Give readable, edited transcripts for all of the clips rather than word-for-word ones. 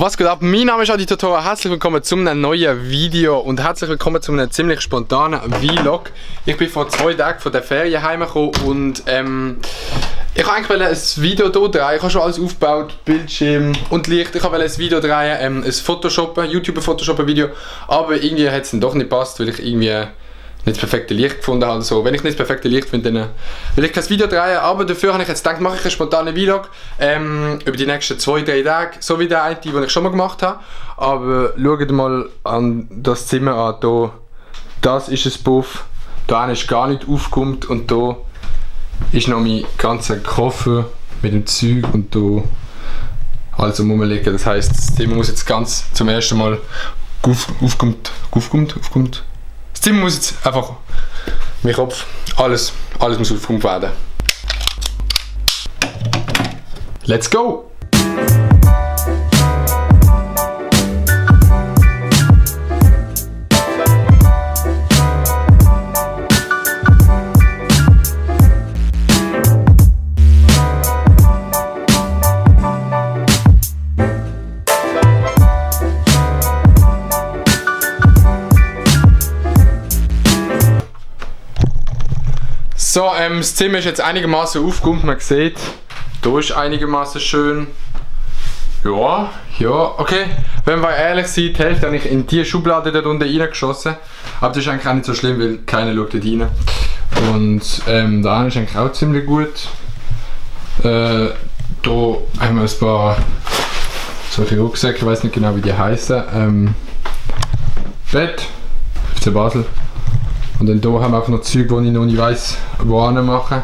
Was geht ab? Mein Name ist Adi Totoro, herzlich willkommen zu einem neuen Video und herzlich willkommen zu einem ziemlich spontanen Vlog. Ich bin vor 2 Tagen von der Ferien heimgekommen und ich wollte eigentlich ein Video hier drehen. Ich habe schon alles aufgebaut, Bildschirm und Licht. Ich wollte ein Video drehen, ein Photoshoppen, YouTube-Photoshoppen-Video, aber irgendwie hat es dann doch nicht gepasst, weil ich irgendwie nicht das perfekte Licht gefunden habe. Also, wenn ich nicht das perfekte Licht finde, dann will ich kein Video drehen. Aber dafür habe ich jetzt gedacht, mache ich einen spontanen Vlog über die nächsten 2-3 Tage. So wie der eine, den ich schon mal gemacht habe. Aber schaut mal an das Zimmer an. Hier, das ist ein Puff. Da ist gar nicht aufgekommen. Und hier ist noch mein ganzer Koffer mit dem Zeug. Und hier alles rumliegen. Das heisst, das Zimmer muss jetzt ganz zum ersten Mal aufkommt. Das Zimmer muss jetzt einfach, mein Kopf, alles muss aufgeräumt werden. Let's go! So, das Zimmer ist jetzt einigermaßen aufgeräumt, man sieht, hier ist einigermaßen schön. Ja, okay. Wenn wir ehrlich sind, die Hälfte habe ich in diese Schublade dort unten reingeschossen. Aber das ist eigentlich auch nicht so schlimm, weil keiner schaut dort rein. Und da ist eigentlich auch ziemlich gut. Da haben wir ein paar solche Rucksäcke, ich weiß nicht genau wie die heißen. Bett, FC Basel. Und dann hier haben wir auch noch Zeug, die ich noch nicht weiss, wo machen.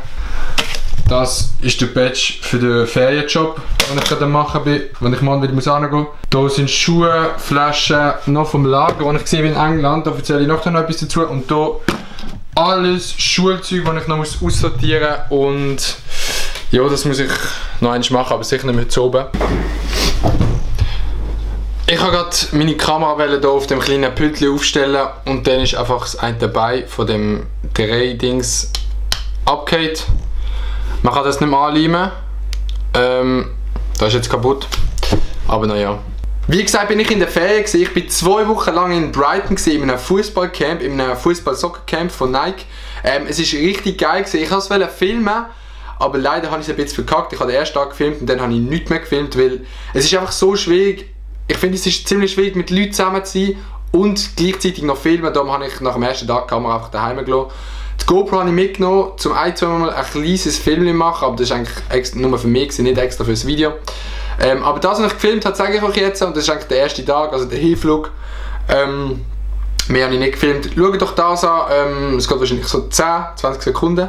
Das ist der Badge für den Ferienjob, den ich gerade machen bin, wenn ich morgen wieder hingehen muss. Hier sind Schuhe, Flaschen, noch vom Lager, das ich gesehen habe in England, da erzähle ich noch etwas dazu. Und hier alles Schulzeug, das ich noch aussortieren muss. Und ja, das muss ich noch einmal machen, aber sicher nicht mehr zu oben. Ich habe gerade meine Kamera hier auf dem kleinen Pütchen aufstellen und dann ist einfach das eine Bein von dem Drehdings abgefallen. Man kann das nicht mehr anleimen. Das ist jetzt kaputt. Aber naja. Wie gesagt, bin ich in der Ferien. Ich war 2 Wochen lang in Brighton in einem Fußballcamp, in einem Fußball-Soccer-Camp von Nike. Es war richtig geil. Ich wollte es filmen, aber leider habe ich es ein bisschen verkackt. Ich habe den ersten Tag gefilmt und dann habe ich nichts mehr gefilmt, weil es ist einfach so schwierig. Ich finde, es ist ziemlich schwierig, mit Leuten zusammen zu sein und gleichzeitig noch filmen. Darum habe ich nach dem ersten Tag die Kamera einfach daheim gelassen. Die GoPro habe ich mitgenommen, zum ein-, zweimal ein kleines Film machen, aber das ist eigentlich nur für mich, nicht extra für das Video. Aber das, was ich gefilmt habe, zeige ich euch jetzt und das ist eigentlich der erste Tag, also der Hinflug. Mehr habe ich nicht gefilmt. Schaut doch das an, es geht wahrscheinlich so 10-20 Sekunden.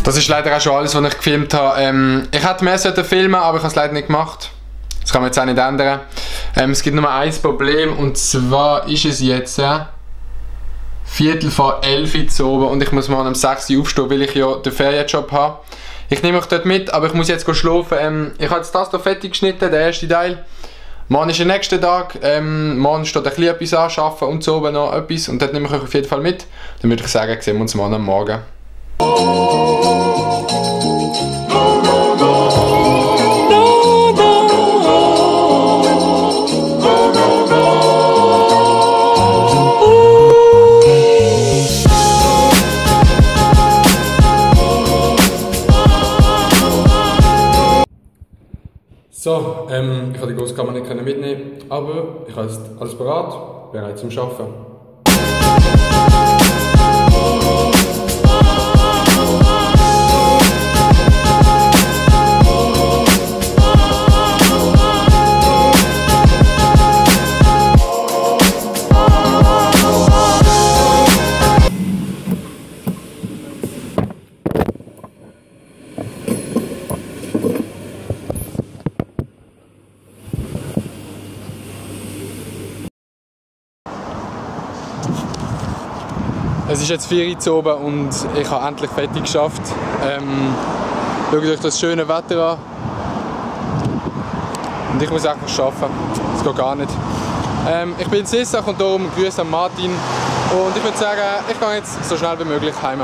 Das ist leider auch schon alles, was ich gefilmt habe. Ich hätte mehr filmen, aber ich habe es leider nicht gemacht. Das kann man jetzt auch nicht ändern. Es gibt nur ein Problem und zwar ist es jetzt 11:15 zu oben und ich muss morgen um 6 Uhr aufstehen, weil ich ja den Ferienjob habe. Ich nehme euch dort mit, aber ich muss jetzt schlafen. Ich habe jetzt das hier fertig geschnitten, der erste Teil. Morgen ist der nächste Tag. Morgen steht ein bisschen etwas an, arbeiten und so oben noch etwas und dort nehme ich euch auf jeden Fall mit. Dann würde ich sagen, sehen wir uns morgen am Morgen. So, ich habe die große Kamera nicht mitnehmen, aber ich habe jetzt alles bereit zum Arbeiten. Es ist jetzt 4 Uhr oben und ich habe endlich fertig geschafft. Schaut euch das schöne Wetter an. Und ich muss einfach arbeiten. Das geht gar nicht. Ich bin in Sissach und darum Grüße an Martin. Und ich würde sagen, ich gehe jetzt so schnell wie möglich heim.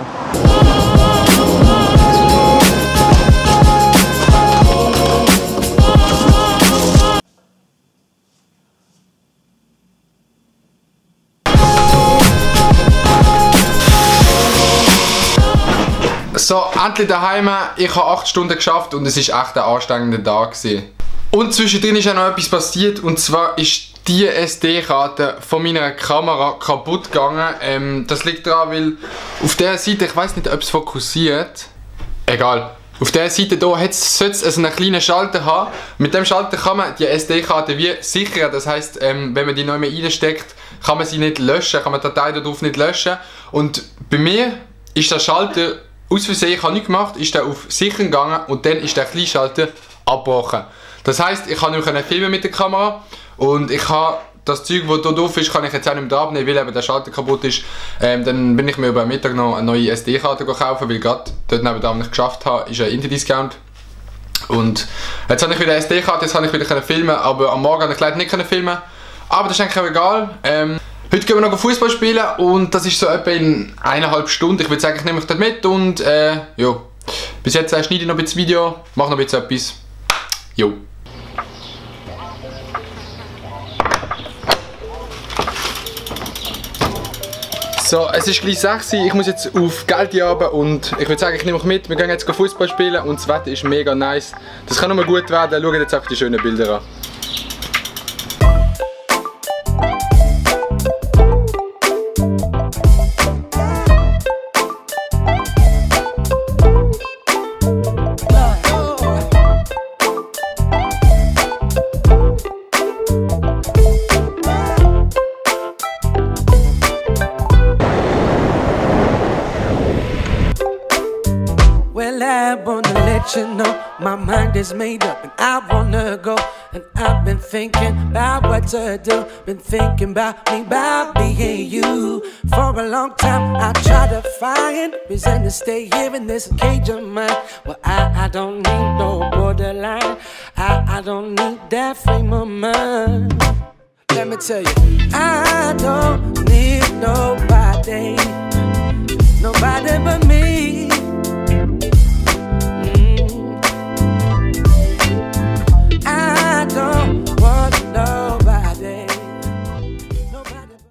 So, endlich daheim. Ich habe 8 Stunden geschafft und es war echt ein anstrengender Tag. Und zwischendrin ist auch noch etwas passiert, und zwar ist die SD-Karte von meiner Kamera kaputt gegangen. Das liegt daran, weil auf der Seite, ich weiß nicht, ob es fokussiert. Egal. Auf der Seite hier sollte es einen kleinen Schalter haben. Mit dem Schalter kann man die SD-Karte wie sichern. Das heisst, wenn man die neu reinsteckt, kann man sie nicht löschen, kann man die Datei darauf nicht löschen. Und bei mir ist der Schalter aus Versehen, ich habe nichts gemacht, ist der auf Sichern gegangen und dann ist der Kleinschalter abgebrochen. Das heisst, ich kann nicht mehr filmen mit der Kamera und ich habe das Zeug, das hier drauf ist, kann ich jetzt auch nicht mehr abnehmen, weil eben der Schalter kaputt ist. Dann bin ich mir über Mittag noch eine neue SD-Karte kaufen, weil gerade dort nebenan, wo ich geschafft habe, ist ein Interdiscount. Und jetzt habe ich wieder eine SD-Karte, jetzt kann ich wieder filmen, aber am Morgen konnte ich leider nicht filmen. Aber das ist eigentlich auch egal. Heute gehen wir noch Fußball spielen und das ist so etwa in 1,5 Stunden. Ich würde sagen, ich nehme euch dort mit und ja. Bis jetzt schneide ich noch ein bisschen Video, mache noch ein bisschen etwas. Jo. So, es ist gleich 6 Uhr, ich muss jetzt auf Geld jagen und ich würde sagen, ich nehme euch mit. Wir gehen jetzt Fußball spielen und das Wetter ist mega nice. Das kann nur gut werden, schaut jetzt einfach die schönen Bilder an. Well, I wanna let you know my mind is made up and I wanna go. And I've been thinking about what to do. Been thinking about me, about being you. For a long time I tried to find reason to stay here in this cage of mine. Well, I don't need no borderline. I don't need that frame of mind. Let me tell you, I don't